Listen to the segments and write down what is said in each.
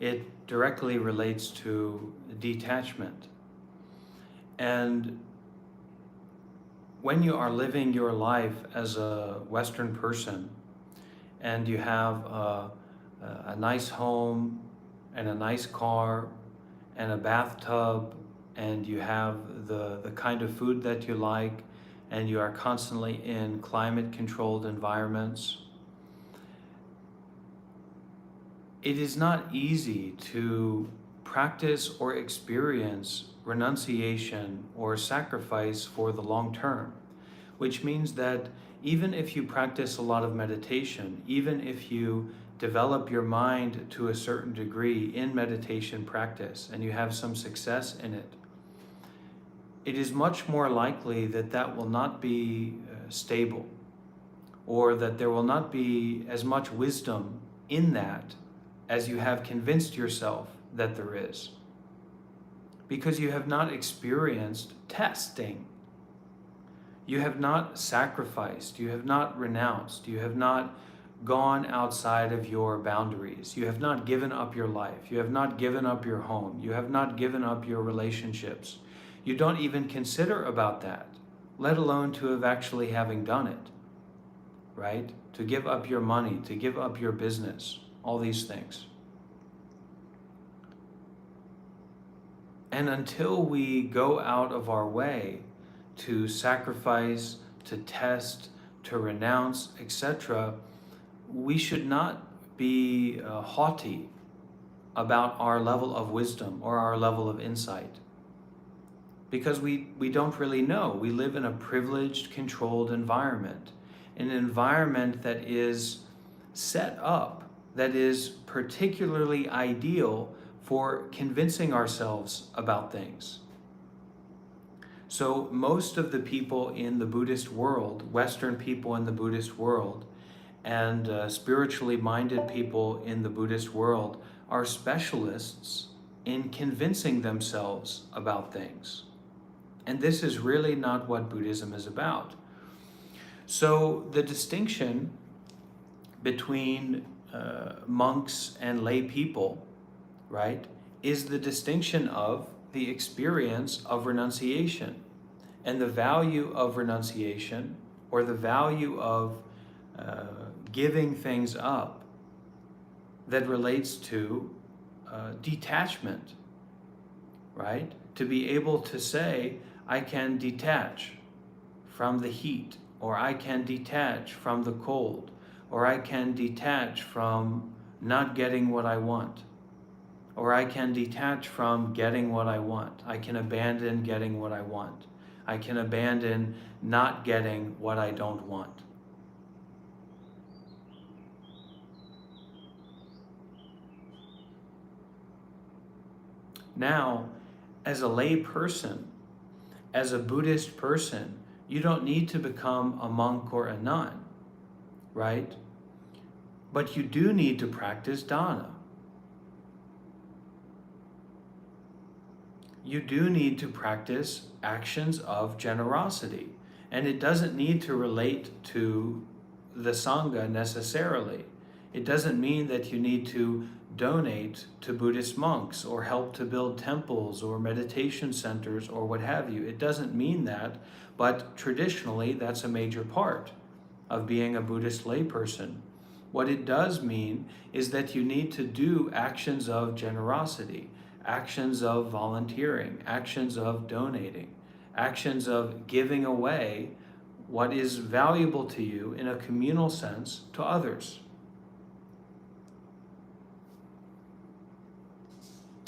it directly relates to detachment. And when you are living your life as a Western person and you have a nice home and a nice car and a bathtub and you have the kind of food that you like and you are constantly in climate controlled environments, it is not easy to practice or experience renunciation or sacrifice for the long term, which means that even if you practice a lot of meditation, even if you develop your mind to a certain degree in meditation practice and you have some success in it, it is much more likely that that will not be stable, or that there will not be as much wisdom in that as you have convinced yourself that there is, because you have not experienced testing. You have not sacrificed, you have not renounced, you have not gone outside of your boundaries, you have not given up your life, you have not given up your home, you have not given up your relationships. You don't even consider about that, let alone to have actually having done it, right? To give up your money, to give up your business, all these things. And until we go out of our way to sacrifice, to test, to renounce, etc., we should not be haughty about our level of wisdom or our level of insight, because we don't really know. We live in a privileged, controlled environment, an environment that is set up, that is particularly ideal for convincing ourselves about things. So most of the people in the Buddhist world, Western people in the Buddhist world, and spiritually minded people in the Buddhist world are specialists in convincing themselves about things. And this is really not what Buddhism is about. So the distinction between monks and lay people, right, is the distinction of the experience of renunciation. And the value of renunciation, or the value of giving things up, that relates to detachment, right? To be able to say, I can detach from the heat, or I can detach from the cold, or I can detach from not getting what I want, or I can detach from getting what I want. I can abandon getting what I want. I can abandon not getting what I don't want. Now, as a lay person, as a Buddhist person, you don't need to become a monk or a nun, right? But you do need to practice dana. You do need to practice actions of generosity. And it doesn't need to relate to the Sangha necessarily. It doesn't mean that you need to donate to Buddhist monks or help to build temples or meditation centers or what have you. It doesn't mean that, but traditionally that's a major part of being a Buddhist layperson. What it does mean is that you need to do actions of generosity, actions of volunteering, actions of donating, actions of giving away what is valuable to you in a communal sense to others.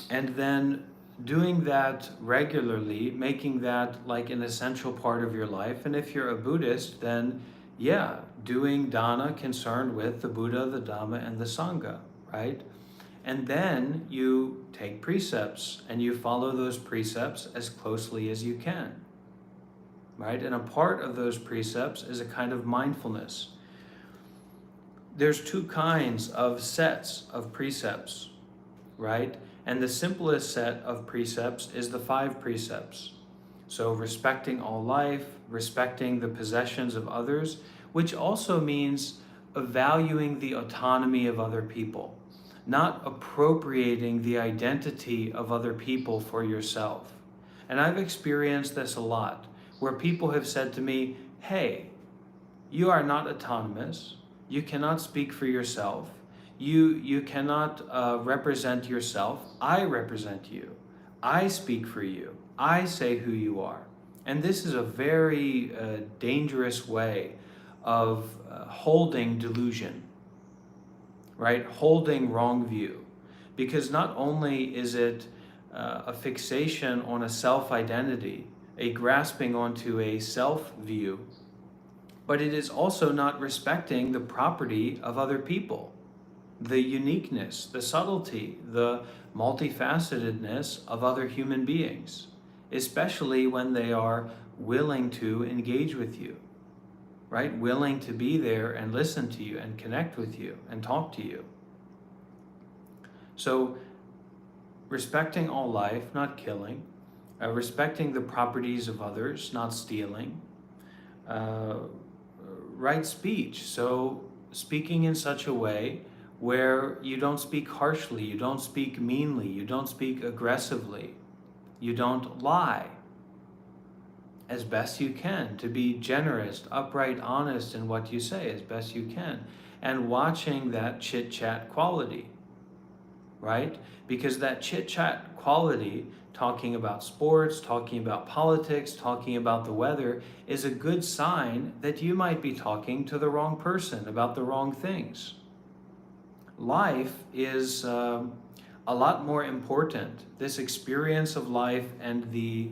And then doing that regularly, making that like an essential part of your life. And if you're a Buddhist, then yeah, doing dana concerned with the Buddha, the Dhamma, and the Sangha, right? And then you take precepts and you follow those precepts as closely as you can, right? And a part of those precepts is a kind of mindfulness. There's two kinds of sets of precepts, right? And the simplest set of precepts is the 5 precepts. So respecting all life, respecting the possessions of others, which also means valuing the autonomy of other people, not appropriating the identity of other people for yourself. And I've experienced this a lot, where people have said to me, hey, you are not autonomous. You cannot speak for yourself. You cannot represent yourself. I represent you. I speak for you. I say who you are. And this is a very dangerous way of holding delusion, right? Holding wrong view. Because not only is it a fixation on a self-identity, a grasping onto a self-view, but it is also not respecting the property of other people, the uniqueness, the subtlety, the multifacetedness of other human beings, especially when they are willing to engage with you, right? Willing to be there and listen to you and connect with you and talk to you. So respecting all life, not killing, respecting the properties of others, not stealing, right speech. So speaking in such a way where you don't speak harshly, you don't speak meanly, you don't speak aggressively, you don't lie, as best you can, to be generous, upright, honest in what you say as best you can, and watching that chit-chat quality, right? Because that chit-chat quality, talking about sports, talking about politics, talking about the weather, is a good sign that you might be talking to the wrong person about the wrong things. Life is a lot more important. This experience of life and the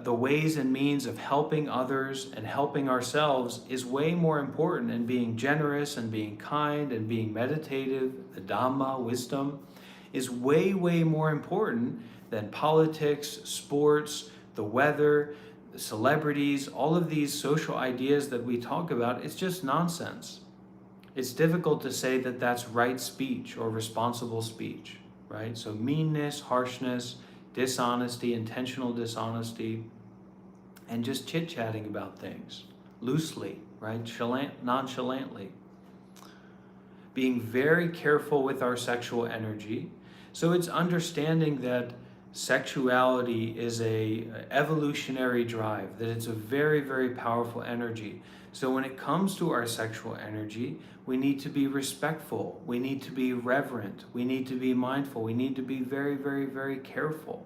ways and means of helping others and helping ourselves is way more important, and being generous and being kind and being meditative, the Dhamma, wisdom, is way, way more important than politics, sports, the weather, celebrities, all of these social ideas that we talk about. It's just nonsense. It's difficult to say that that's right speech or responsible speech, right? So meanness, harshness, dishonesty, intentional dishonesty, and just chit-chatting about things loosely, right? Nonchalantly. Being very careful with our sexual energy. So it's understanding that sexuality is a evolutionary drive, that it's a very, very powerful energy. So when it comes to our sexual energy, we need to be respectful, we need to be reverent, we need to be mindful, we need to be very, very, very careful,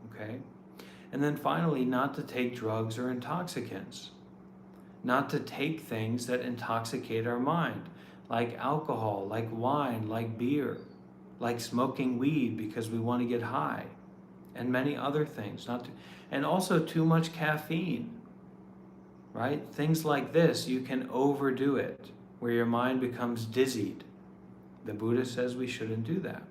okay? And then finally, not to take drugs or intoxicants, not to take things that intoxicate our mind, like alcohol, like wine, like beer, like smoking weed because we want to get high, and many other things. And also too much caffeine, right? Things like this, you can overdo it, where your mind becomes dizzied. The Buddha says we shouldn't do that.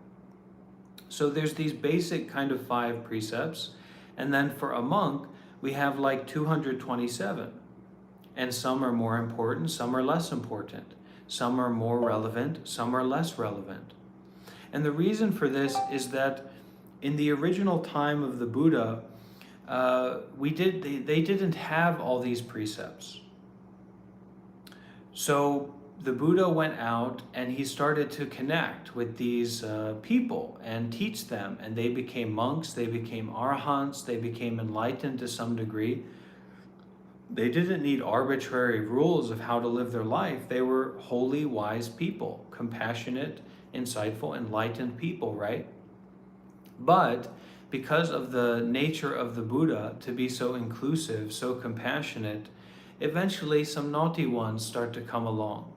So there's these basic kind of 5 precepts, and then for a monk, we have like 227. And some are more important, some are less important. Some are more relevant, some are less relevant. And the reason for this is that in the original time of the Buddha, they didn't have all these precepts. So the Buddha went out and he started to connect with these people and teach them, and they became monks, they became arahants, they became enlightened to some degree. They didn't need arbitrary rules of how to live their life. They were holy, wise people, compassionate, insightful, enlightened people, right? But because of the nature of the Buddha to be so inclusive, so compassionate, eventually some naughty ones start to come along.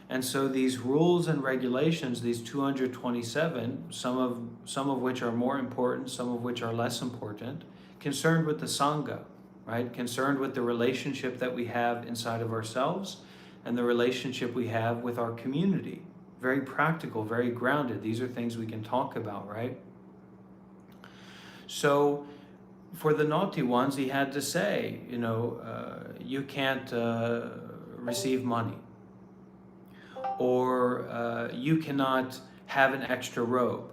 And so these rules and regulations, these 227, some of which are more important, some of which are less important, concerned with the Sangha, right? Concerned with the relationship that we have inside of ourselves and the relationship we have with our community. Very practical, very grounded. These are things we can talk about, right? So for the naughty ones, he had to say, you can't receive money, or you cannot have an extra robe.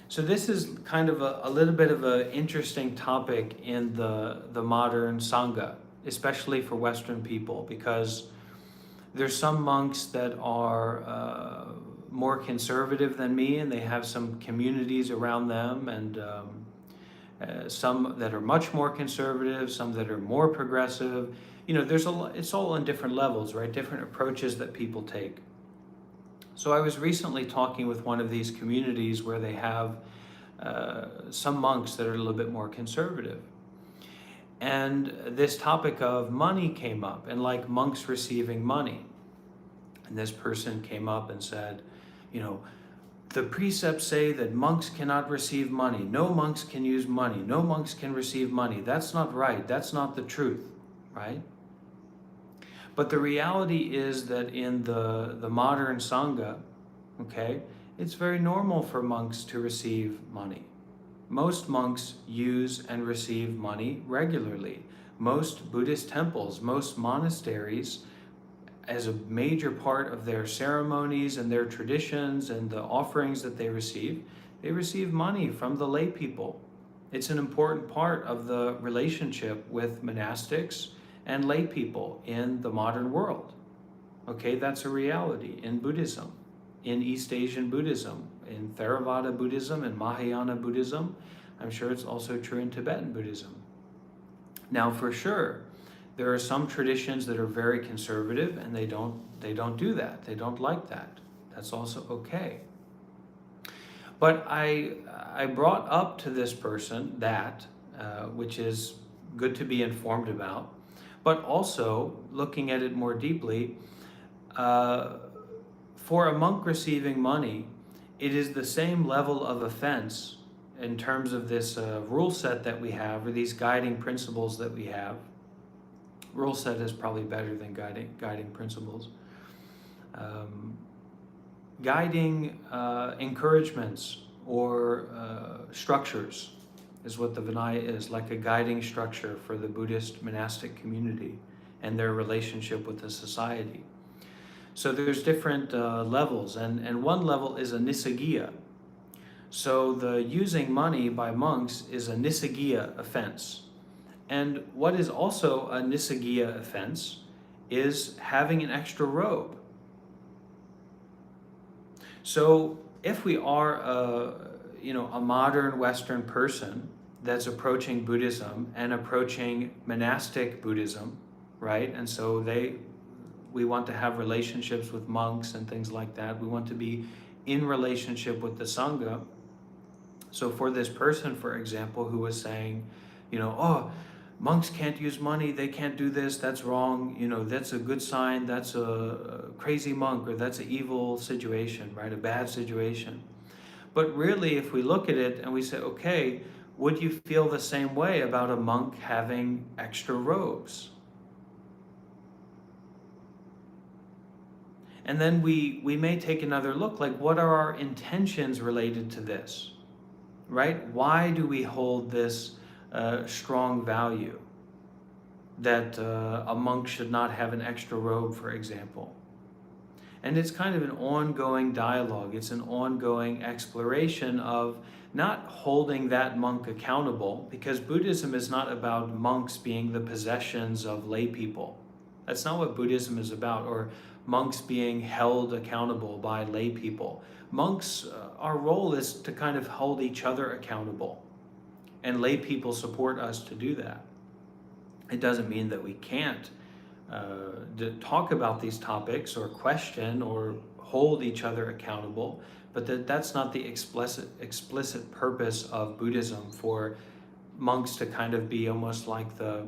So this is kind of a little bit of an interesting topic in the modern Sangha, especially for Western people, because there's some monks that are more conservative than me, and they have some communities around them, and some that are much more conservative, some that are more progressive. You know, it's all on different levels, right? Different approaches that people take. So I was recently talking with one of these communities where they have some monks that are a little bit more conservative. And this topic of money came up, and like monks receiving money. And this person came up and said, you know, the precepts say that monks cannot receive money. No monks can use money. No monks can receive money. That's not right. That's not the truth, right? But the reality is that in the modern Sangha, okay, it's very normal for monks to receive money. Most monks use and receive money regularly. Most Buddhist temples, most monasteries, as a major part of their ceremonies and their traditions and the offerings that they receive money from the lay people. It's an important part of the relationship with monastics and lay people in the modern world. Okay, that's a reality in Buddhism, in East Asian Buddhism, in Theravada Buddhism and Mahayana Buddhism. I'm sure it's also true in Tibetan Buddhism. Now, for sure, there are some traditions that are very conservative, and they don't do that. They don't like that. That's also okay. But I brought up to this person that, which is good to be informed about, but also looking at it more deeply, for a monk receiving money, it is the same level of offense in terms of this rule set that we have, or these guiding principles that we have. Rule set is probably better than guiding principles. Guiding encouragements or structures is what the Vinaya is, like a guiding structure for the Buddhist monastic community and their relationship with the society. So there's different levels, and one level is a nissaggiya. So the using money by monks is a nissaggiya offense. And what is also a nissaggiya offense is having an extra robe. So if we are a modern Western person that's approaching Buddhism and approaching monastic Buddhism, right? And so we want to have relationships with monks and things like that. We want to be in relationship with the Sangha. So for this person, for example, who was saying, oh, monks can't use money, they can't do this, that's wrong, that's a good sign, that's a crazy monk, or that's an evil situation, right? A bad situation. But really, if we look at it and we say, okay, would you feel the same way about a monk having extra robes? And then we may take another look, like what are our intentions related to this, right? Why do we hold this strong value that a monk should not have an extra robe, for example? And it's kind of an ongoing dialogue. It's an ongoing exploration of not holding that monk accountable, because Buddhism is not about monks being the possessions of lay people. That's not what Buddhism is about, or monks being held accountable by lay people. Monks, our role is to kind of hold each other accountable, and lay people support us to do that. It doesn't mean that we can't talk about these topics or question or hold each other accountable, but that's not the explicit purpose of Buddhism, for monks to kind of be almost like the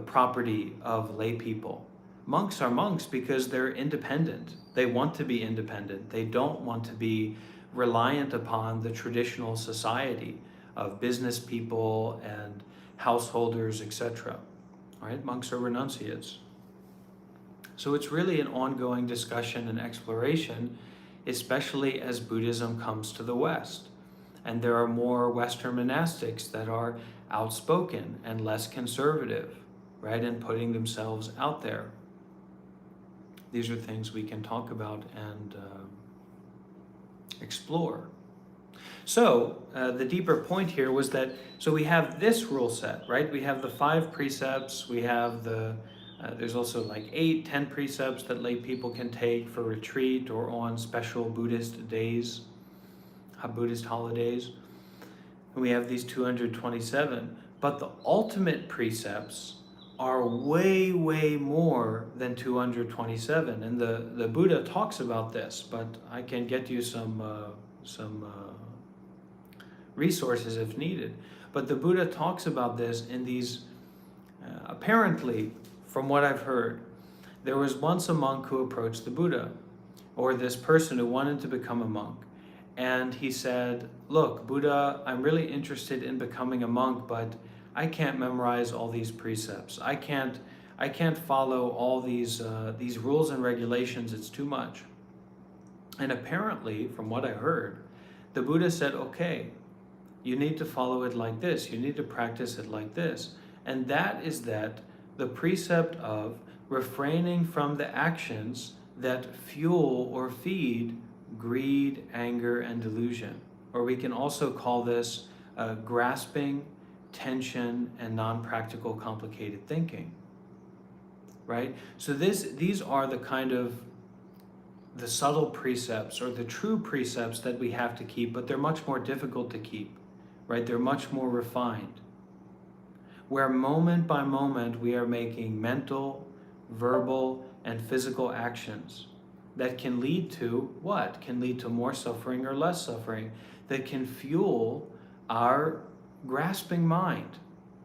property of lay people. Monks are monks because they're independent. They want to be independent. They don't want to be reliant upon the traditional society of business people and householders, etc. All right, monks are renunciates. So it's really an ongoing discussion and exploration, especially as Buddhism comes to the West. And there are more Western monastics that are outspoken and less conservative, right, and putting themselves out there. These are things we can talk about and explore. So the deeper point here was that, so we have this rule set, right? We have the 5 precepts, we have the There's also like 8, 10 precepts that lay people can take for retreat or on special Buddhist days, Buddhist holidays. And we have these 227. But the ultimate precepts are way, way more than 227. And the Buddha talks about this, but I can get you some resources if needed. But the Buddha talks about this in these, apparently, from what I've heard, there was once a monk who approached the Buddha, or this person who wanted to become a monk. And he said, look, Buddha, I'm really interested in becoming a monk, but I can't memorize all these precepts. I can't follow all these rules and regulations. It's too much. And apparently, from what I heard, the Buddha said, okay, you need to follow it like this. You need to practice it like this. And that is that the precept of refraining from the actions that fuel or feed greed, anger, and delusion. Or we can also call this grasping, tension, and non-practical complicated thinking. Right? So these are the kind of the subtle precepts or the true precepts that we have to keep, but they're much more difficult to keep. Right? They're much more refined. Where moment by moment we are making mental, verbal, and physical actions that can lead to what? Can lead to more suffering or less suffering, that can fuel our grasping mind,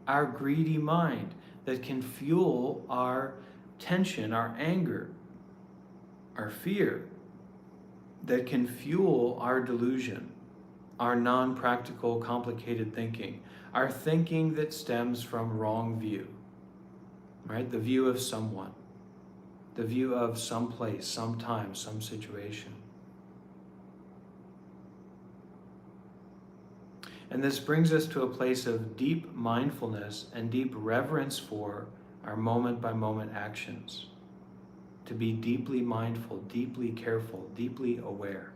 our greedy mind, that can fuel our tension, our anger, our fear, that can fuel our delusion, our non-practical, complicated thinking, our thinking that stems from wrong view, right? The view of someone, the view of some place, some time, some situation. And this brings us to a place of deep mindfulness and deep reverence for our moment-by-moment actions. To be deeply mindful, deeply careful, deeply aware.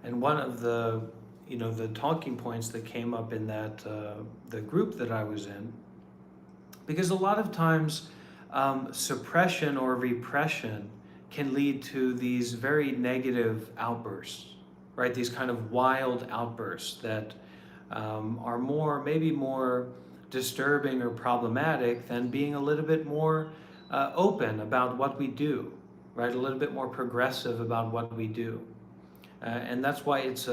And one of the, the talking points that came up in that, the group that I was in, because a lot of times suppression or repression can lead to these very negative outbursts, right? These kind of wild outbursts that are maybe more disturbing or problematic than being a little bit more open about what we do, right? A little bit more progressive about what we do. And that's why it's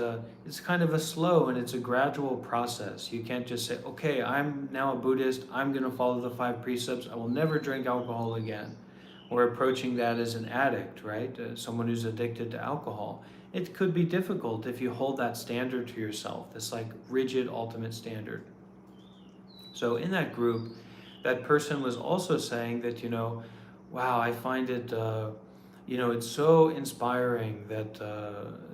kind of a slow and it's a gradual process. You can't just say, okay, I'm now a Buddhist, I'm going to follow the 5 precepts, I will never drink alcohol again. Or approaching that as an addict, right? Someone who's addicted to alcohol. It could be difficult if you hold that standard to yourself, this like rigid ultimate standard. So in that group, that person was also saying that, wow, I find it, it's so inspiring that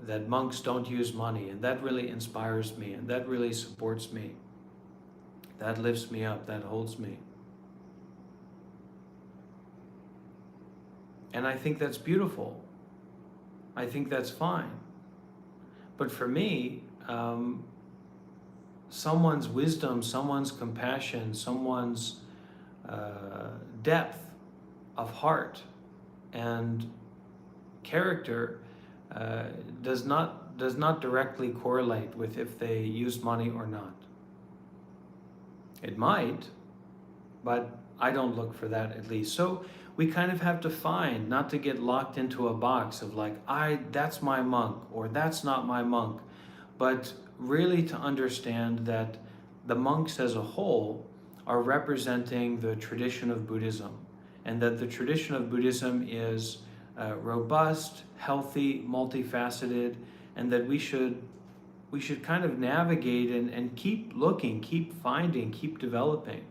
that monks don't use money, and that really inspires me, and that really supports me. That lifts me up, that holds me. And I think that's beautiful. I think that's fine. But for me, someone's wisdom, someone's compassion, someone's depth of heart and character does not directly correlate with if they use money or not. It might, but I don't look for that at least. So we kind of have to find, not to get locked into a box of like, that's my monk or that's not my monk, but really to understand that the monks as a whole are representing the tradition of Buddhism, and that the tradition of Buddhism is robust, healthy, multifaceted, and that we should kind of navigate and keep looking, keep finding, keep developing,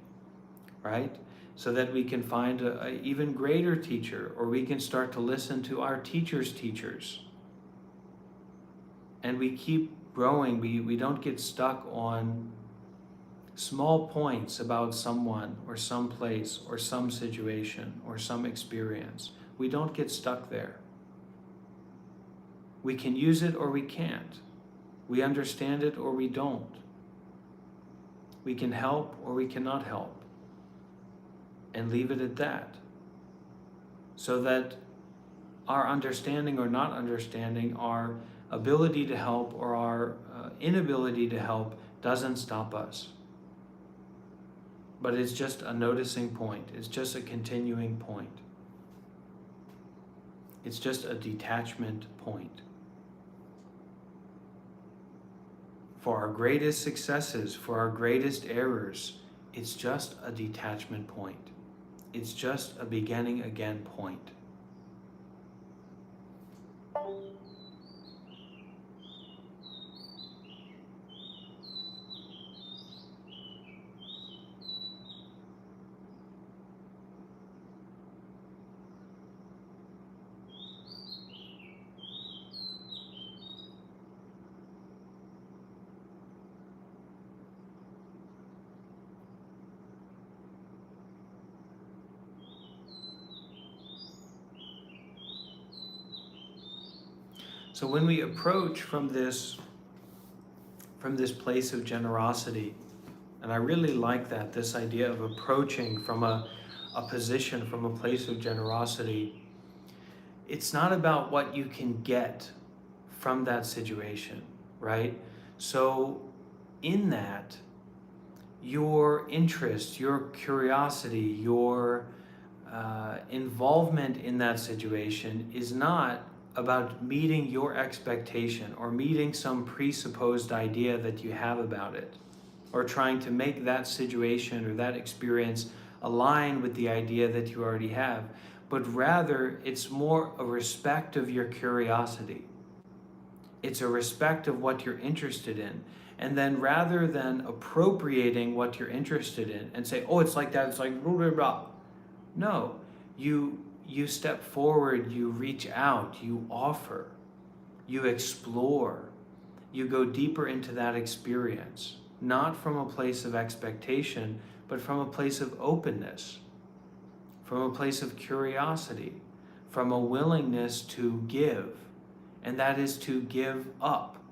right? so that we can find an even greater teacher, or we can start to listen to our teacher's teachers. And we keep growing. We don't get stuck on small points about someone or some place or some situation or some experience. We don't get stuck there. We can use it or we can't. We understand it or we don't. We can help or we cannot help. And leave it at that. So that our understanding or not understanding, our ability to help or our inability to help doesn't stop us. But it's just a noticing point. It's just a continuing point. It's just a detachment point. For our greatest successes, for our greatest errors, it's just a detachment point. It's just a beginning again point. So when we approach from this place of generosity, and I really like that, this idea of approaching from a position, from a place of generosity, it's not about what you can get from that situation, right? So in that, your interest, your curiosity, your involvement in that situation is not about meeting your expectation or meeting some presupposed idea that you have about it, or trying to make that situation or that experience align with the idea that you already have, but rather it's more a respect of your curiosity. It's a respect of what you're interested in. And then rather than appropriating what you're interested in and say, oh, it's like that, it's like blah, blah, blah. No, you step forward, you reach out, you offer, you explore, you go deeper into that experience, not from a place of expectation, but from a place of openness, from a place of curiosity, from a willingness to give, and that is to give up.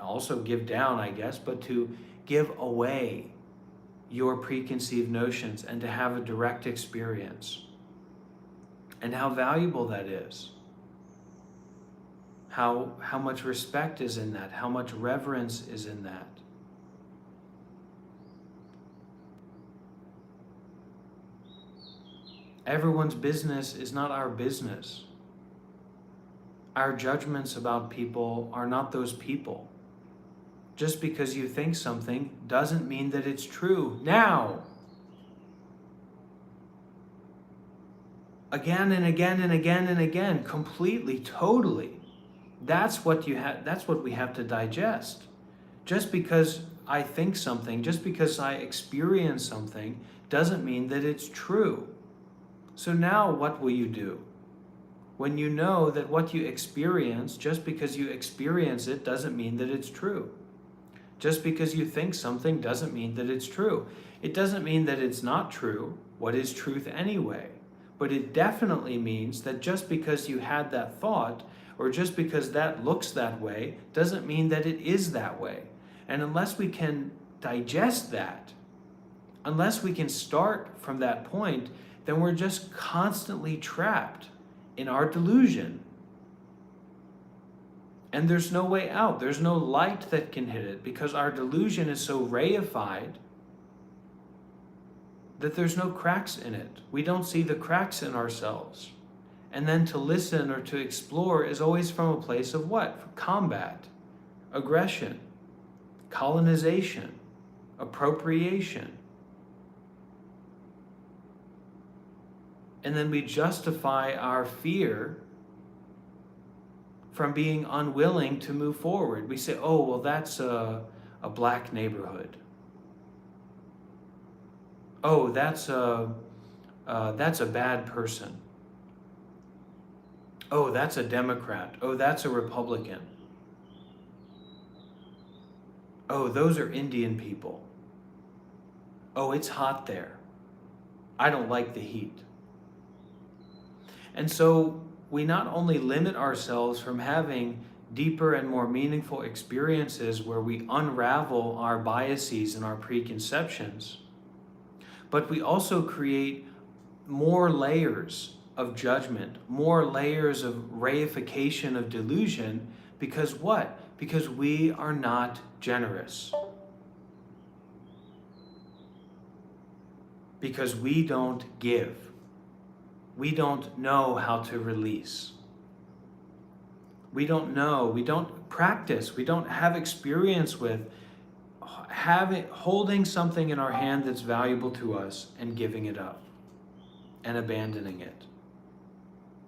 Also give down, I guess, but to give away your preconceived notions and to have a direct experience. And how valuable that is. How much respect is in that, how much reverence is in that. Everyone's business is not our business. Our judgments about people are not those people. Just because you think something doesn't mean that it's true. Now, again and again and again and again, completely, totally. That's what we have to digest. Just because I think something, just because I experience something, doesn't mean that it's true. So now what will you do? When you know that what you experience, just because you experience it, doesn't mean that it's true. Just because you think something doesn't mean that it's true. It doesn't mean that it's not true. What is truth anyway? But it definitely means that just because you had that thought, or just because that looks that way, doesn't mean that it is that way. And unless we can digest that, unless we can start from that point, then we're just constantly trapped in our delusion. And there's no way out. There's no light that can hit it, because our delusion is so reified that there's no cracks in it. We don't see the cracks in ourselves. And then to listen or to explore is always from a place of what? Combat, aggression, colonization, appropriation. And then we justify our fear from being unwilling to move forward. We say, oh, well, that's a black neighborhood. Oh, that's a That's a bad person. Oh, that's a Democrat. Oh, that's a Republican. Oh, those are Indian people. Oh, it's hot there. I don't like the heat. And so we not only limit ourselves from having deeper and more meaningful experiences where we unravel our biases and our preconceptions, but we also create more layers of judgment, more layers of reification of delusion, because what? Because we are not generous. Because we don't give. We don't know how to release. We don't know, we don't practice, we don't have experience with holding something in our hand that's valuable to us and giving it up and abandoning it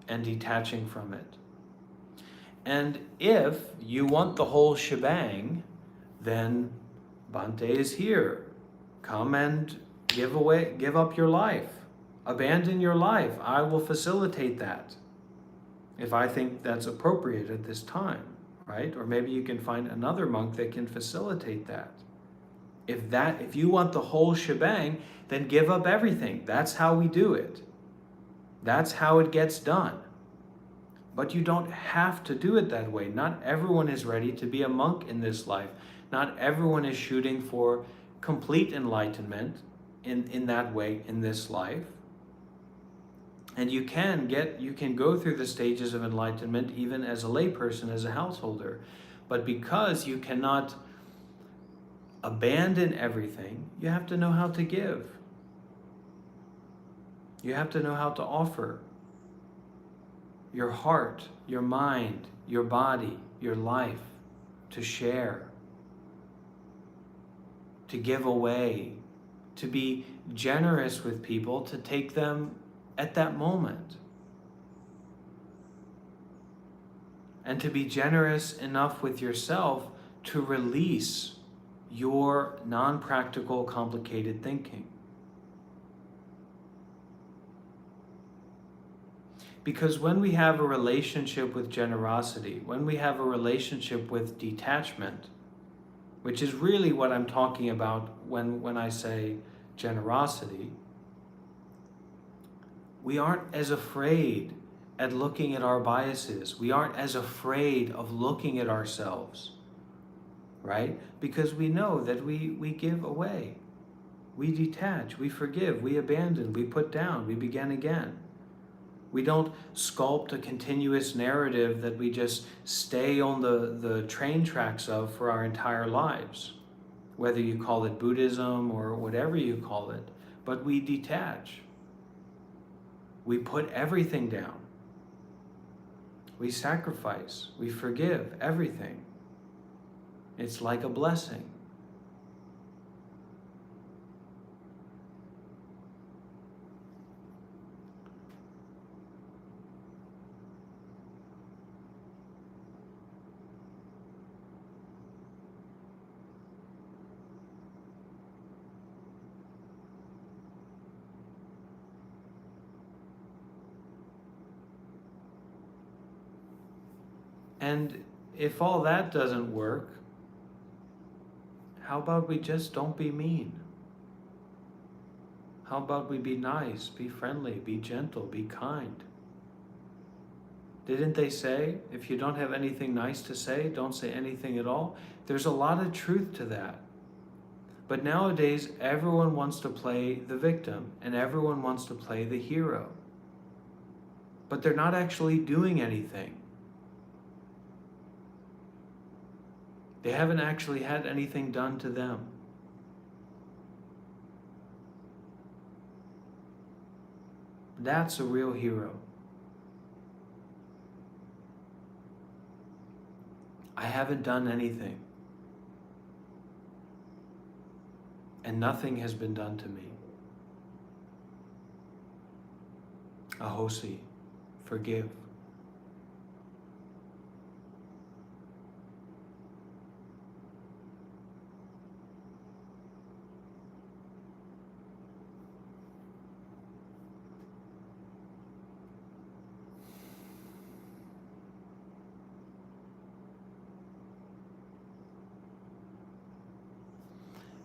and detaching from it. And if you want the whole shebang, then Bhante is here. Come and give up your life. Abandon your life. I will facilitate that if I think that's appropriate at this time, right? Or maybe you can find another monk that can facilitate that. If you want the whole shebang, then give up everything. That's how we do it. That's how it gets done. But you don't have to do it that way. Not everyone is ready to be a monk in this life. Not everyone is shooting for complete enlightenment in that way in this life. And you can go through the stages of enlightenment even as a layperson, as a householder. But because you cannot abandon everything, you have to know how to give. You have to know how to offer your heart, your mind, your body, your life, to share, to give away, to be generous with people, to take them at that moment. And to be generous enough with yourself to release your non-practical, complicated thinking. Because when we have a relationship with generosity, when we have a relationship with detachment, which is really what I'm talking about when I say generosity, we aren't as afraid at looking at our biases. We aren't as afraid of looking at ourselves, right? Because we know that we give away. We detach, we forgive, we abandon, we put down, we begin again. We don't sculpt a continuous narrative that we just stay on the train tracks of for our entire lives, whether you call it Buddhism or whatever you call it, but we detach. We put everything down. We sacrifice, we forgive everything. It's like a blessing. And if all that doesn't work, how about we just don't be mean? How about we be nice, be friendly, be gentle, be kind? Didn't they say, if you don't have anything nice to say, don't say anything at all? There's a lot of truth to that. But nowadays, everyone wants to play the victim and everyone wants to play the hero. But they're not actually doing anything. They haven't actually had anything done to them. That's a real hero. I haven't done anything. And nothing has been done to me. Ahosi, forgive.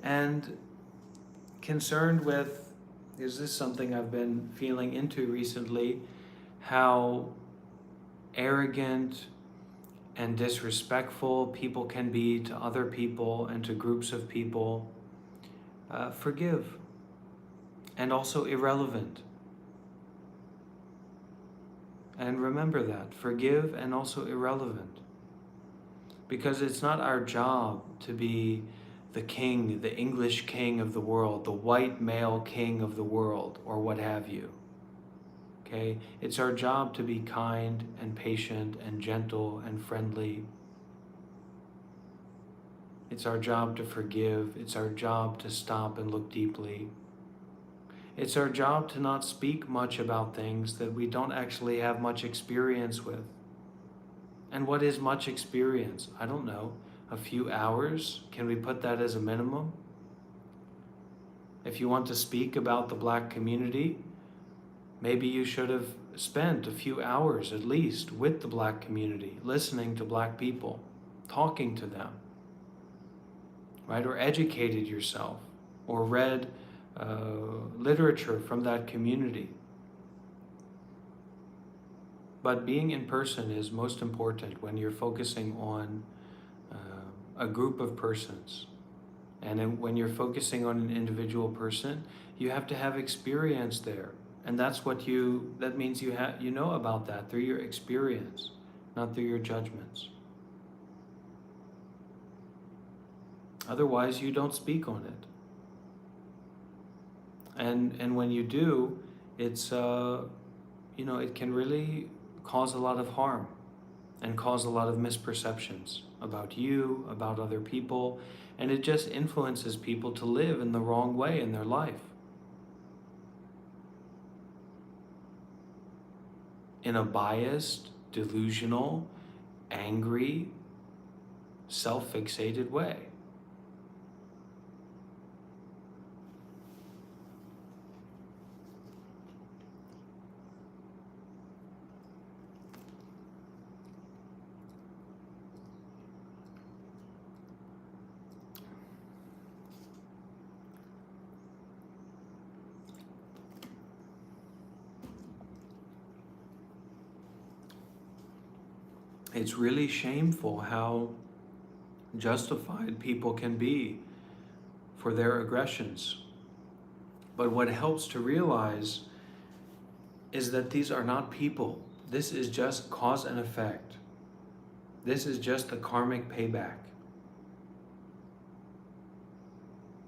and concerned with, is this something I've been feeling into recently, how arrogant and disrespectful people can be to other people and to groups of people. Forgive, and also irrelevant. And remember that, forgive and also irrelevant. Because it's not our job to be the king, the English king of the world, the white male king of the world, or what have you. Okay? It's our job to be kind and patient and gentle and friendly. It's our job to forgive. It's our job to stop and look deeply. It's our job to not speak much about things that we don't actually have much experience with. And what is much experience? I don't know. A few hours? Can we put that as a minimum? If you want to speak about the Black community, maybe you should have spent a few hours at least with the Black community, listening to Black people, talking to them, right? Or educated yourself, or read literature from that community. But being in person is most important when you're focusing on a group of persons. And when you're focusing on an individual person, you have to have experience there. And that's what that means you know about that through your experience, not through your judgments. Otherwise, you don't speak on it. And when you do, it's it can really cause a lot of harm and cause a lot of misperceptions about you, about other people, and it just influences people to live in the wrong way in their life. In a biased, delusional, angry, self-fixated way. It's really shameful how justified people can be for their aggressions. But what helps to realize is that these are not people. This is just cause and effect. This is just the karmic payback.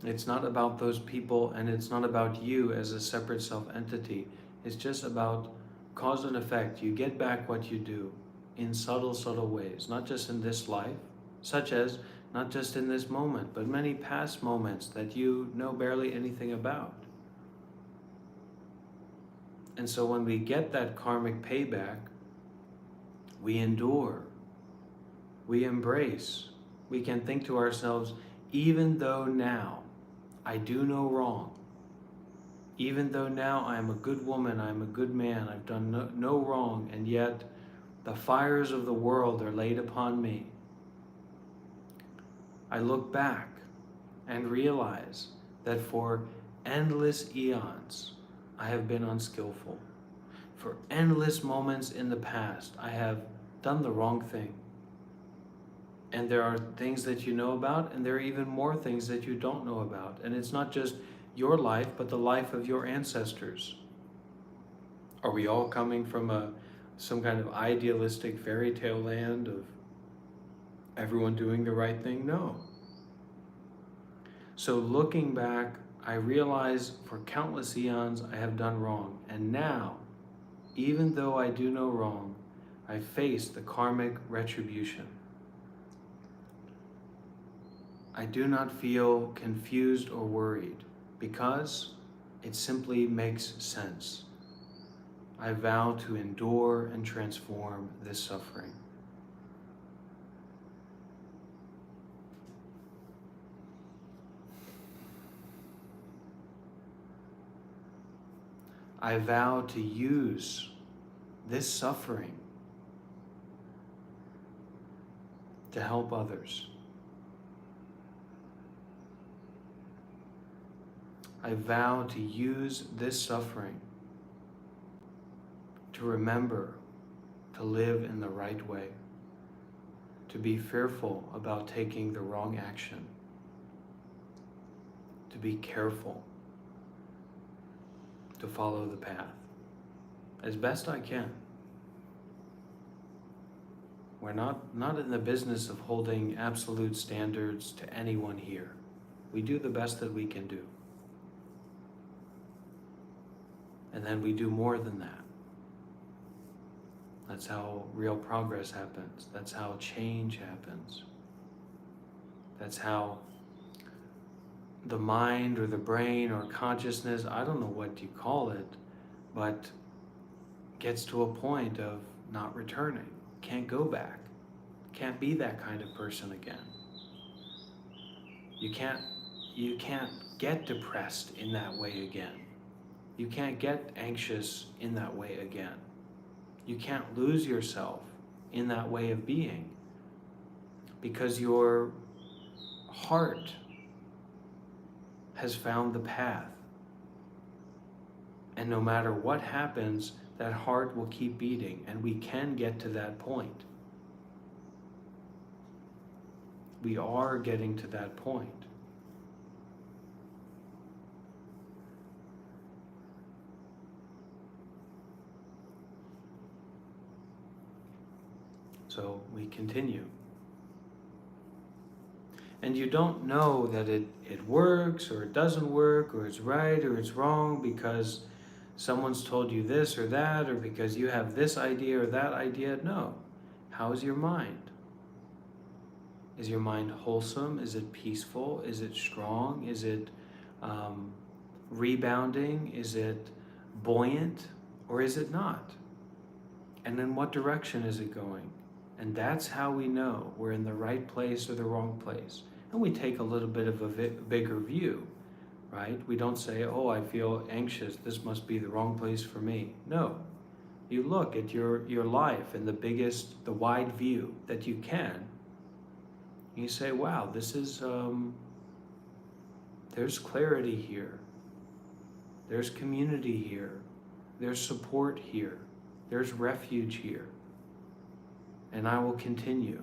It's not about those people, and it's not about you as a separate self-entity. It's just about cause and effect. You get back what you do in subtle, subtle ways, not just in this life, such as not just in this moment, but many past moments that you know barely anything about. And so when we get that karmic payback, we endure, we embrace, we can think to ourselves, even though now I do no wrong, even though now I am a good woman, I am a good man, I've done no wrong, and yet the fires of the world are laid upon me. I look back and realize that for endless eons, I have been unskillful. For endless moments in the past, I have done the wrong thing. And there are things that you know about, and there are even more things that you don't know about. And it's not just your life, but the life of your ancestors. Are we all coming from some kind of idealistic fairy tale land of everyone doing the right thing? No. So looking back, I realize for countless eons I have done wrong. And now, even though I do no wrong, I face the karmic retribution. I do not feel confused or worried because it simply makes sense. I vow to endure and transform this suffering. I vow to use this suffering to help others. I vow to use this suffering to remember to live in the right way, to be fearful about taking the wrong action, to be careful, to follow the path as best I can. We're not in the business of holding absolute standards to anyone here. We do the best that we can do. And then we do more than that. That's how real progress happens. That's how change happens. That's how the mind or the brain or consciousness, I don't know what you call it, but gets to a point of not returning. Can't go back. Can't be that kind of person again. You can't get depressed in that way again. You can't get anxious in that way again. You can't lose yourself in that way of being, because your heart has found the path. And no matter what happens, that heart will keep beating, and we can get to that point. We are getting to that point. So we continue. And you don't know that it works or it doesn't work, or it's right or it's wrong because someone's told you this or that, or because you have this idea or that idea. No. How is your mind? Is your mind wholesome? Is it peaceful? Is it strong? Is it rebounding? Is it buoyant? Or is it not? And in what direction is it going? And that's how we know we're in the right place or the wrong place. And we take a little bit of a bigger view, right? We don't say, oh, I feel anxious, this must be the wrong place for me. No. You look at your life in the wide view that you can. And you say, wow, this is, there's clarity here. There's community here. There's support here. There's refuge here. And I will continue.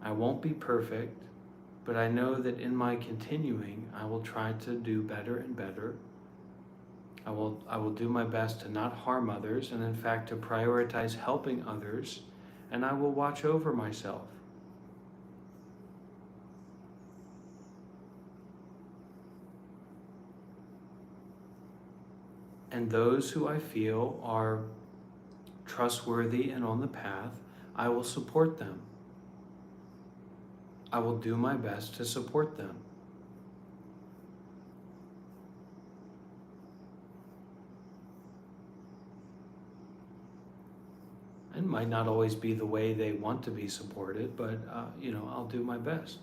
I won't be perfect, but I know that in my continuing, I will try to do better and better. I will do my best to not harm others, and in fact to prioritize helping others, and I will watch over myself. And those who I feel are trustworthy and on the path, I will support them. I will do my best to support them. It might not always be the way they want to be supported, but I'll do my best.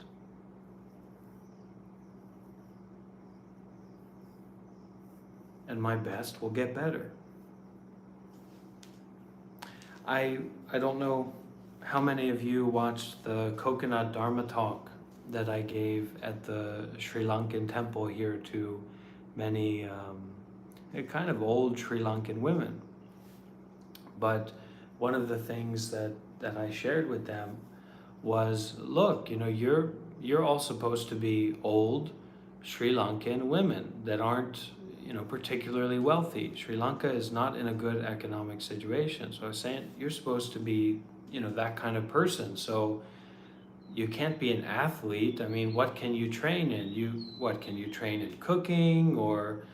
And my best will get better. I don't know how many of you watched the Coconut Dharma talk that I gave at the Sri Lankan temple here to many kind of old Sri Lankan women. But one of the things that I shared with them was, look, you're all supposed to be old Sri Lankan women that aren't particularly wealthy. Sri Lanka is not in a good economic situation. So I was saying, you're supposed to be, that kind of person. So you can't be an athlete. I mean, what can you train in? What can you train in? Cooking, or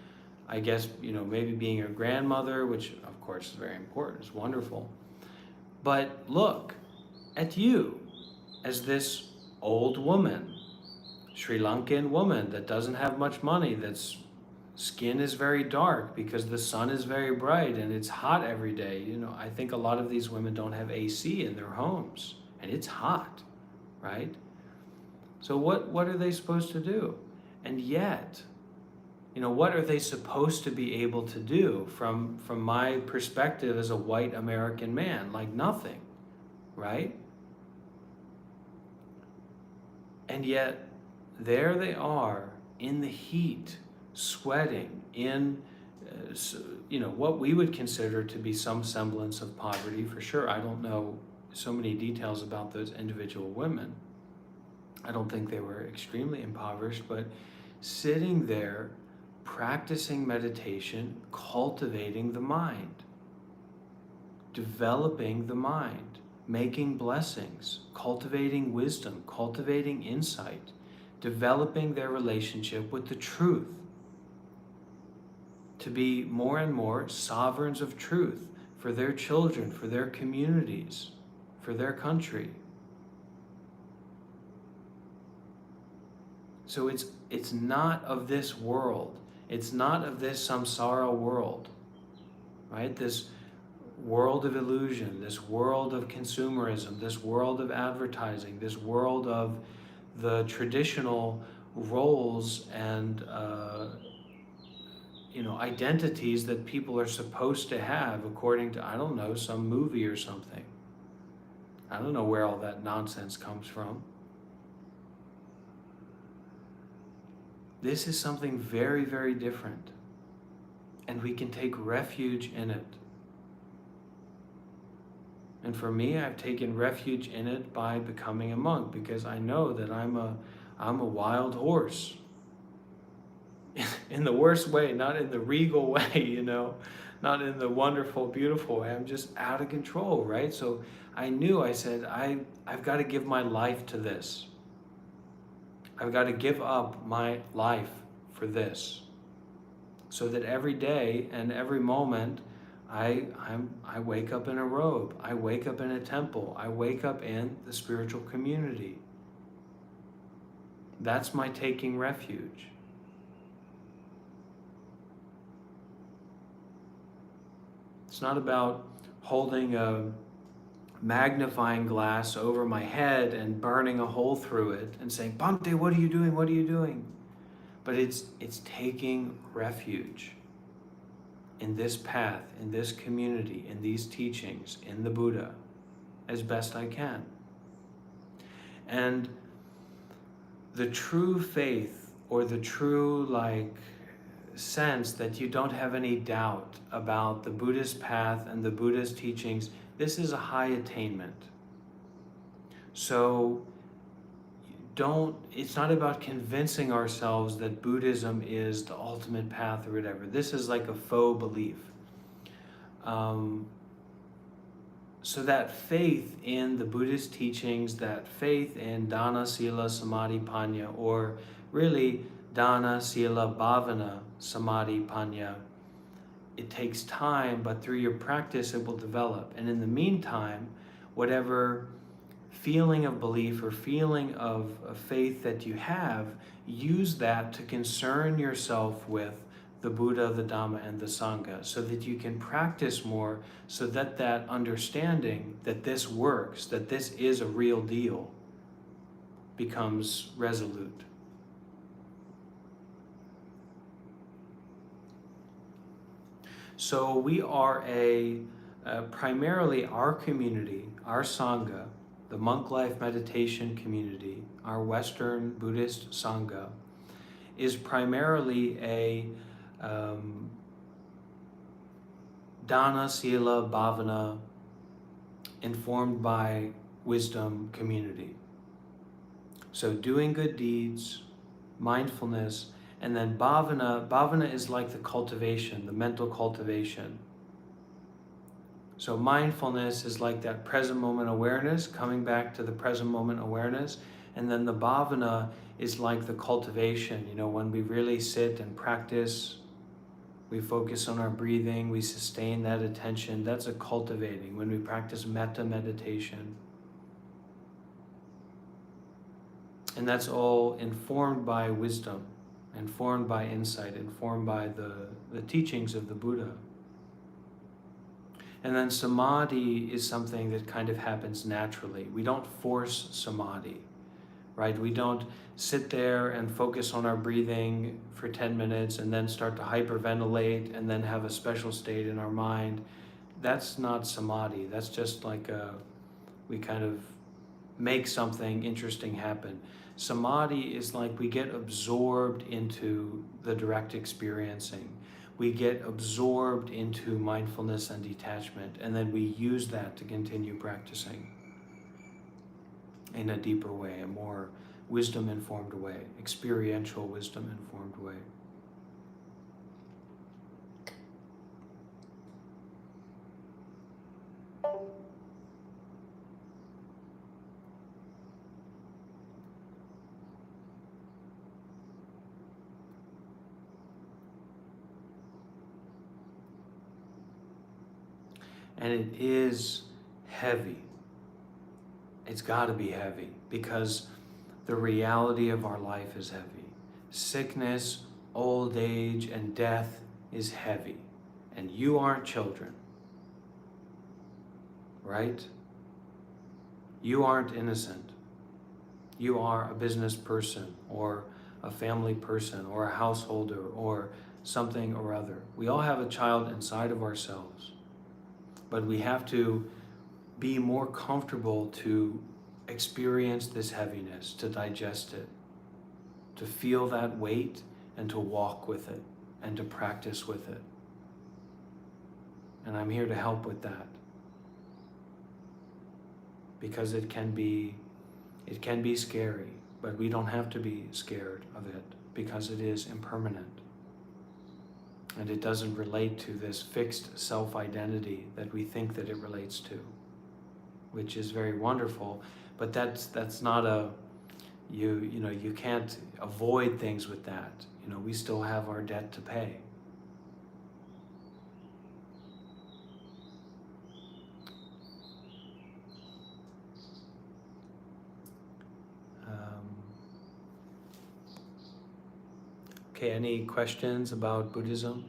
I guess, maybe being a grandmother, which of course is very important. It's wonderful. But look at you as this old woman, Sri Lankan woman that doesn't have much money, that's skin is very dark because the sun is very bright and it's hot every day. I think a lot of these women don't have AC in their homes, and it's hot, right? So what are they supposed to do? And yet, what are they supposed to be able to do from my perspective as a white American man? Like nothing, right? And yet, there they are in the heat sweating in, what we would consider to be some semblance of poverty. For sure, I don't know so many details about those individual women. I don't think they were extremely impoverished, but sitting there, practicing meditation, cultivating the mind, developing the mind, making blessings, cultivating wisdom, cultivating insight, developing their relationship with the truth, to be more and more sovereigns of truth for their children, for their communities, for their country. So it's not of this world. It's not of this samsara world, right? This world of illusion, this world of consumerism, this world of advertising, this world of the traditional roles and identities that people are supposed to have according to, I don't know, some movie or something. I don't know where all that nonsense comes from. This is something very, very different, and we can take refuge in it. And for me, I've taken refuge in it by becoming a monk, because I know that I'm a wild horse. In the worst way, not in the regal way, not in the wonderful, beautiful way. I'm just out of control, right? So I said, I've got to give my life to this. I've got to give up my life for this, so that every day and every moment I wake up in a robe, I wake up in a temple, I wake up in the spiritual community. That's my taking refuge. It's not about holding a magnifying glass over my head and burning a hole through it and saying, Bhante, what are you doing? What are you doing? But it's taking refuge in this path, in this community, in these teachings, in the Buddha, as best I can. And the true faith, or the true sense that you don't have any doubt about the Buddhist path and the Buddhist teachings, this is a high attainment. So it's not about convincing ourselves that Buddhism is the ultimate path or whatever. This is like a faux belief. So that faith in the Buddhist teachings, that faith in Dana, Sila, Samadhi, Panya, or really Dana, Sila, Bhavana, Samadhi, Panya, it takes time, but through your practice it will develop. And in the meantime, whatever feeling of belief or feeling of faith that you have, use that to concern yourself with the Buddha, the Dhamma, and the Sangha, so that you can practice more, so that that understanding that this works, that this is a real deal, becomes resolute. So we are primarily our community, our Sangha, the monk life meditation community, our Western Buddhist Sangha, is primarily a Dana, Sila, Bhavana, informed by wisdom community. So doing good deeds, mindfulness, and then bhavana is like the cultivation, the mental cultivation. So mindfulness is like that present moment awareness, coming back to the present moment awareness. And then the bhavana is like the cultivation, when we really sit and practice, we focus on our breathing, we sustain that attention. That's a cultivating, when we practice metta meditation. And that's all informed by wisdom, informed by insight, informed by the teachings of the Buddha. And then samadhi is something that kind of happens naturally. We don't force samadhi, right? We don't sit there and focus on our breathing for 10 minutes and then start to hyperventilate and then have a special state in our mind. That's not samadhi. That's just like we kind of make something interesting happen. Samadhi is like we get absorbed into the direct experiencing. We get absorbed into mindfulness and detachment, and then we use that to continue practicing in a deeper way, a more wisdom-informed way, experiential wisdom-informed way. And it is heavy. It's got to be heavy because the reality of our life is heavy. Sickness, old age, and death is heavy. And you aren't children, right? You aren't innocent. You are a business person or a family person or a householder or something or other. We all have a child inside of ourselves, but we have to be more comfortable to experience this heaviness, to digest it, to feel that weight and to walk with it and to practice with it. And I'm here to help with that. Because it can be scary, but we don't have to be scared of it because it is impermanent. And it doesn't relate to this fixed self-identity that we think that it relates to, which is very wonderful, but that's not a, you can't avoid things with that. We still have our debt to pay. Okay, any questions about Buddhism?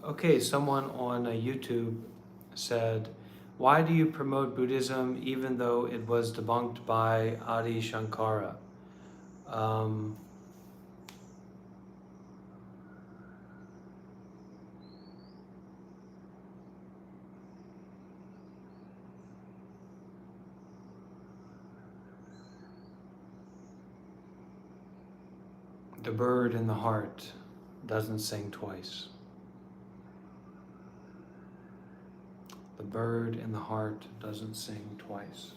Okay, someone on YouTube said, why do you promote Buddhism even though it was debunked by Adi Shankara? The bird in the heart doesn't sing twice. The bird in the heart doesn't sing twice.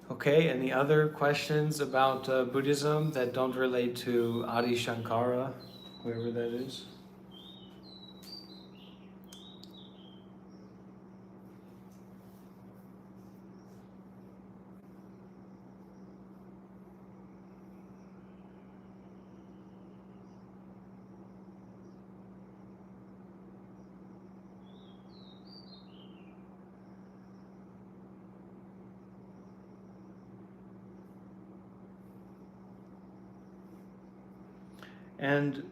Okay, any other questions about Buddhism that don't relate to Adi Shankara, whoever that is? And,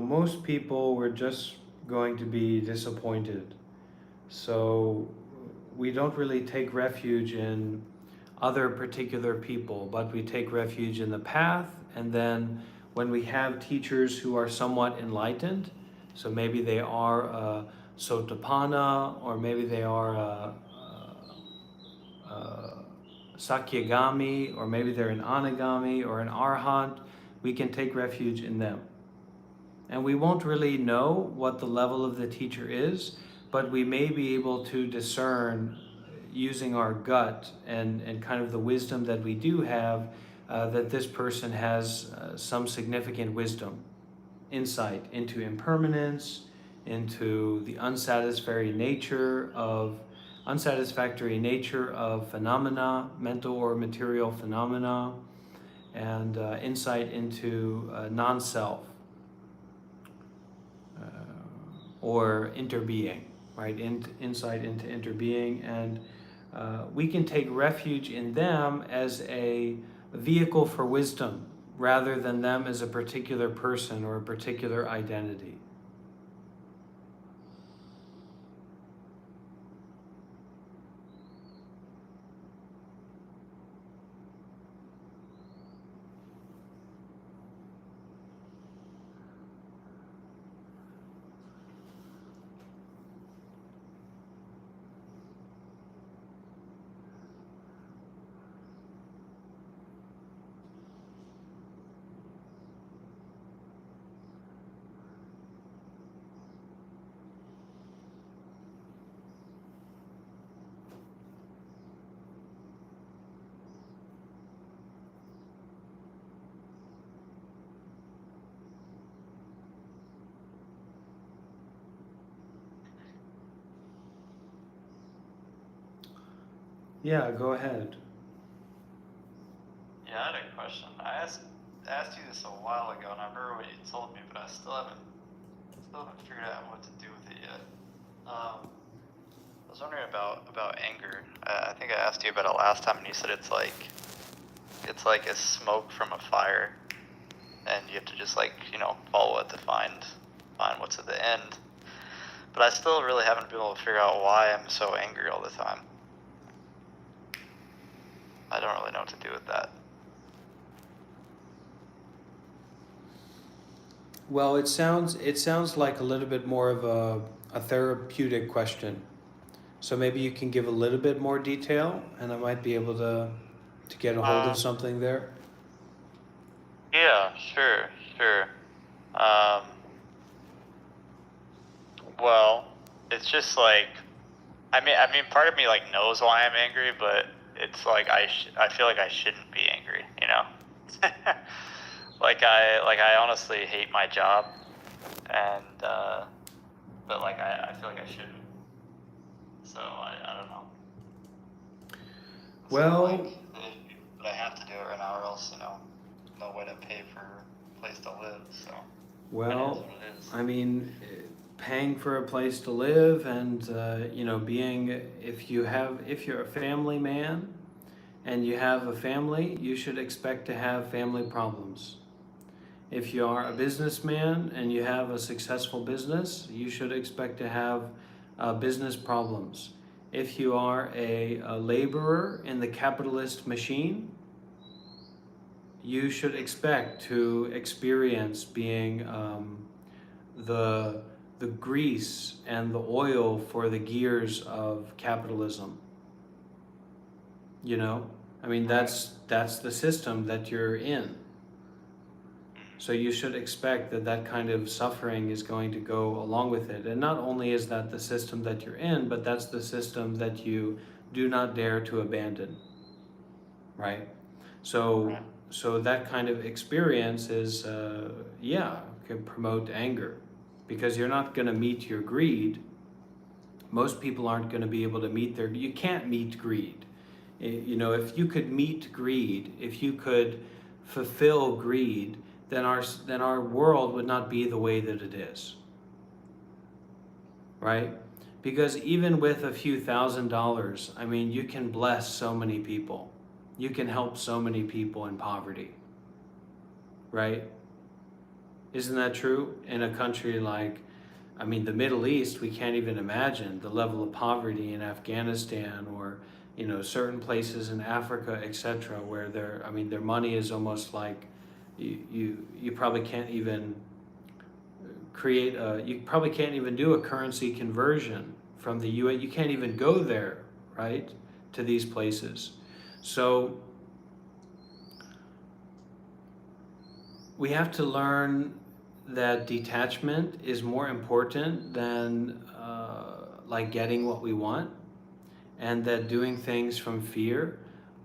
most people were just going to be disappointed. So we don't really take refuge in other particular people, but we take refuge in the path. And then when we have teachers who are somewhat enlightened, so maybe they are a Sotapanna, or maybe they are a Sakyagami, or maybe they're an Anagami or an Arhat, we can take refuge in them. And we won't really know what the level of the teacher is, but we may be able to discern using our gut and kind of the wisdom that we do have, that this person has some significant wisdom, insight into impermanence, into the unsatisfactory nature of phenomena, mental or material phenomena, and insight into non-self or interbeing, right? Insight into interbeing, and we can take refuge in them as a vehicle for wisdom rather than them as a particular person or a particular identity. Yeah, go ahead. Yeah, I had a question. I asked you this a while ago, and I remember what you told me, but I still haven't figured out what to do with it yet. I was wondering about anger. I think I asked you about it last time, and you said it's like a smoke from a fire, and you have to just follow it to find what's at the end. But I still really haven't been able to figure out why I'm so angry all the time. I don't really know what to do with that. Well, it sounds like a little bit more of a therapeutic question. So maybe you can give a little bit more detail, and I might be able to get a hold of Um, something there. yeah, sure. Um, well, it's just like I mean, part of me knows why I'm angry, but it's like I feel like I shouldn't be angry, you know? I honestly hate my job, and but I feel like I shouldn't. So I don't know. It's kind of Well, but I have to do it right now, or else no way to pay for a place to live. So it is well, what it is. I mean, paying for a place to live, and being if you're a family man and you have a family, you should expect to have family problems. If you are a businessman and you have a successful business, you should expect to have business problems. If you are a laborer in the capitalist machine, you should expect to experience being the the grease and the oil for the gears of capitalism. You know, I mean Right. that's the system that you're in. So you should expect that that kind of suffering is going to go along with it. And not only is that the system that you're in, but that's the system that you do not dare to abandon, right? So, Right. so that kind of experience is, yeah, can promote anger because you're not going to meet your greed. Most people aren't going to be able to meet you can't meet greed. If you could meet greed, if you could fulfill greed, then our world would not be the way that it is, right? Because even with a few $1,000s, I mean, you can bless so many people. You can help so many people in poverty, right? Isn't that true? In a country like, I mean, the Middle East, we can't even imagine the level of poverty in Afghanistan or, certain places in Africa, etc., where their money is almost like you probably can't even you probably can't even do a currency conversion from the U.S. You can't even go there, right, to these places. So we have to learn that detachment is more important than like getting what we want, and that doing things from fear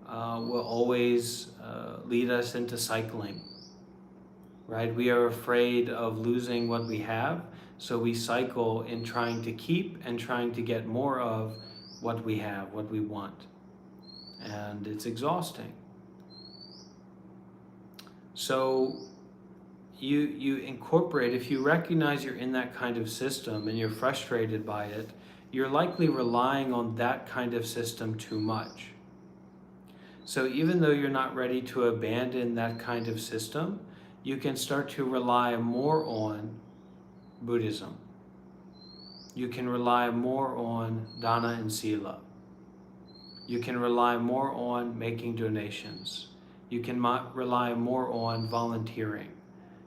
will always lead us into cycling, right? We are afraid of losing what we have, so we cycle in trying to keep and trying to get more of what we have, what we want, and it's exhausting. So you incorporate, if you recognize you're in that kind of system and you're frustrated by it, you're likely relying on that kind of system too much. So even though you're not ready to abandon that kind of system, you can start to rely more on Buddhism. You can rely more on dana and sila. You can rely more on making donations. You can rely more on volunteering.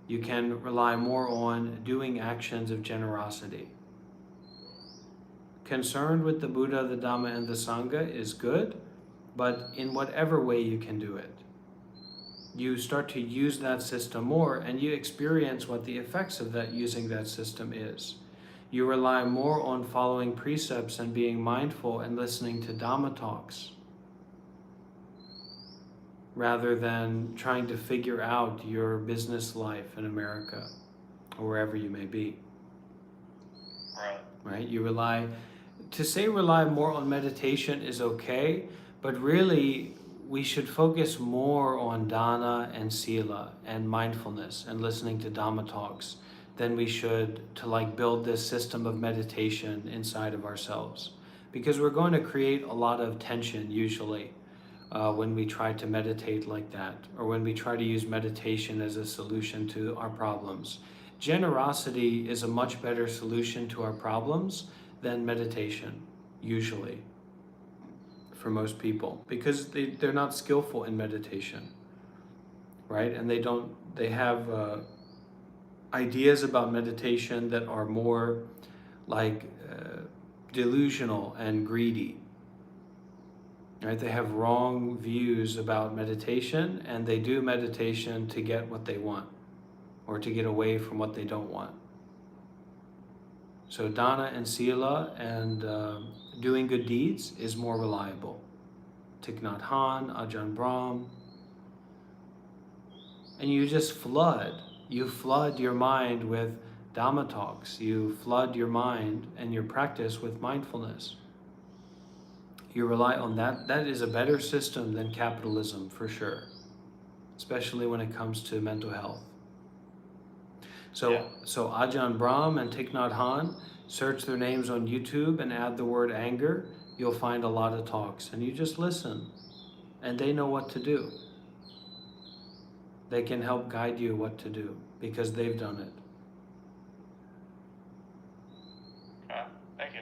You can rely more on doing actions of generosity. Concerned with the Buddha, the Dhamma, and the Sangha is good, but in whatever way you can do it. You start to use that system more and you experience what the effects of that using that system is. You rely more on following precepts and being mindful and listening to Dhamma talks rather than trying to figure out your business life in America or wherever you may be. Right. Right? To say rely more on meditation is okay, But really, we should focus more on dana and sila and mindfulness and listening to Dhamma talks than we should to like build this system of meditation inside of ourselves. Because we're going to create a lot of tension usually when we try to meditate like that, or when we try to use meditation as a solution to our problems. Generosity is a much better solution to our problems than meditation, usually, for most people, because they're not skillful in meditation, right? And they have ideas about meditation that are more like delusional and greedy, right? They have wrong views about meditation, and they do meditation to get what they want or to get away from what they don't want. So dana and sila and doing good deeds is more reliable. Thich Nhat Hanh, Ajahn Brahm. And you just you flood your mind with Dhamma talks. You flood your mind and your practice with mindfulness. You rely on that. That is a better system than capitalism, for sure, especially when it comes to mental health. So Ajahn Brahm and Thich Nhat Hanh, search their names on YouTube and add the word anger. You'll find a lot of talks, and you just listen, and they know what to do. They can help guide you what to do because they've done it. Okay, thank you.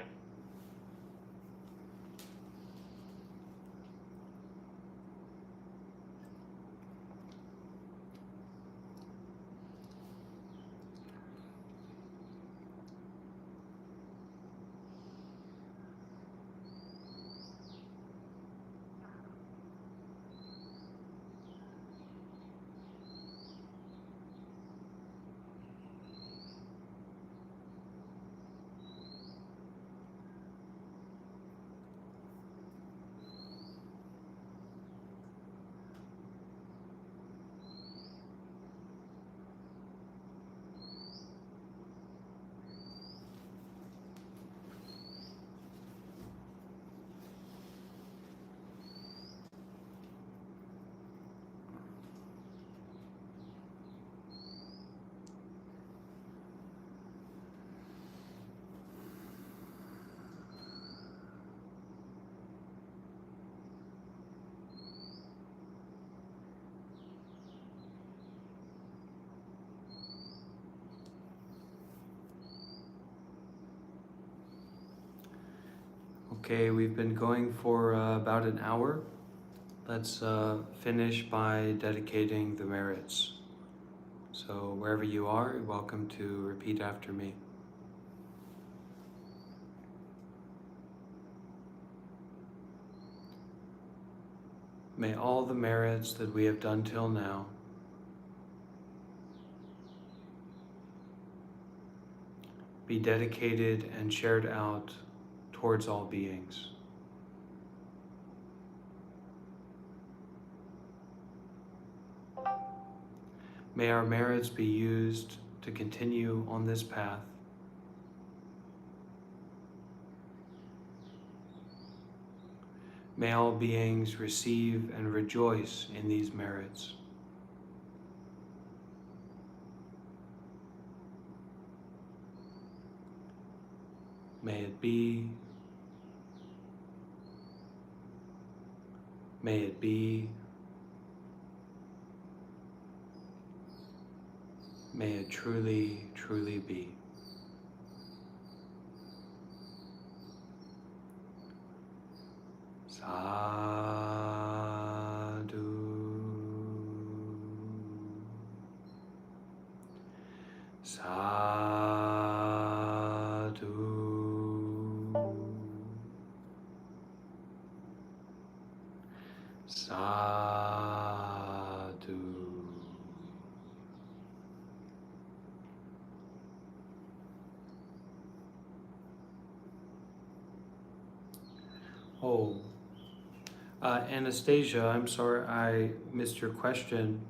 Okay, we've been going for about an hour. Let's finish by dedicating the merits. So wherever you are, you're welcome to repeat after me. May all the merits that we have done till now be dedicated and shared out towards all beings. May our merits be used to continue on this path. May all beings receive and rejoice in these merits. May it be. May it be. May it truly, truly be. Sadhu. Sadhu. Sadhu. Oh, Anastasia, I'm sorry I missed your question.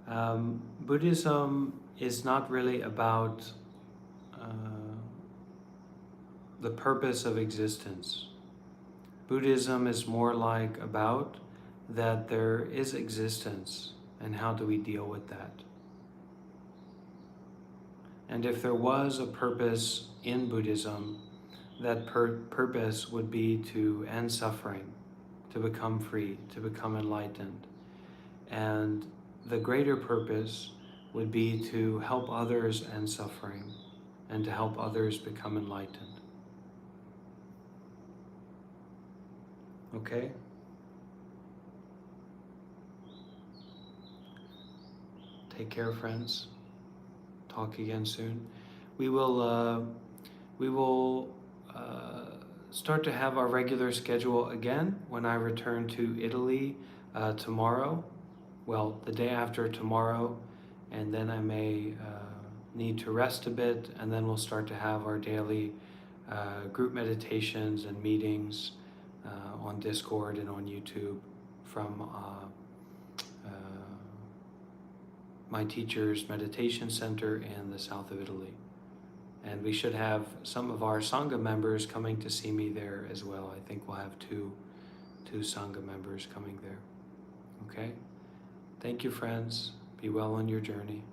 Buddhism is not really about the purpose of existence. Buddhism is more like about that there is existence, and how do we deal with that? And if there was a purpose in Buddhism, that purpose would be to end suffering, to become free, to become enlightened. And the greater purpose would be to help others end suffering and to help others become enlightened. Okay? Take care, friends. Talk again soon. We will start to have our regular schedule again when I return to Italy tomorrow. Well, the day after tomorrow, and then I may need to rest a bit, and then we'll start to have our daily group meditations and meetings on Discord and on YouTube from my teacher's meditation center in the south of Italy. And we should have some of our Sangha members coming to see me there as well. I think we'll have two Sangha members coming there. Okay? Thank you, friends. Be well on your journey.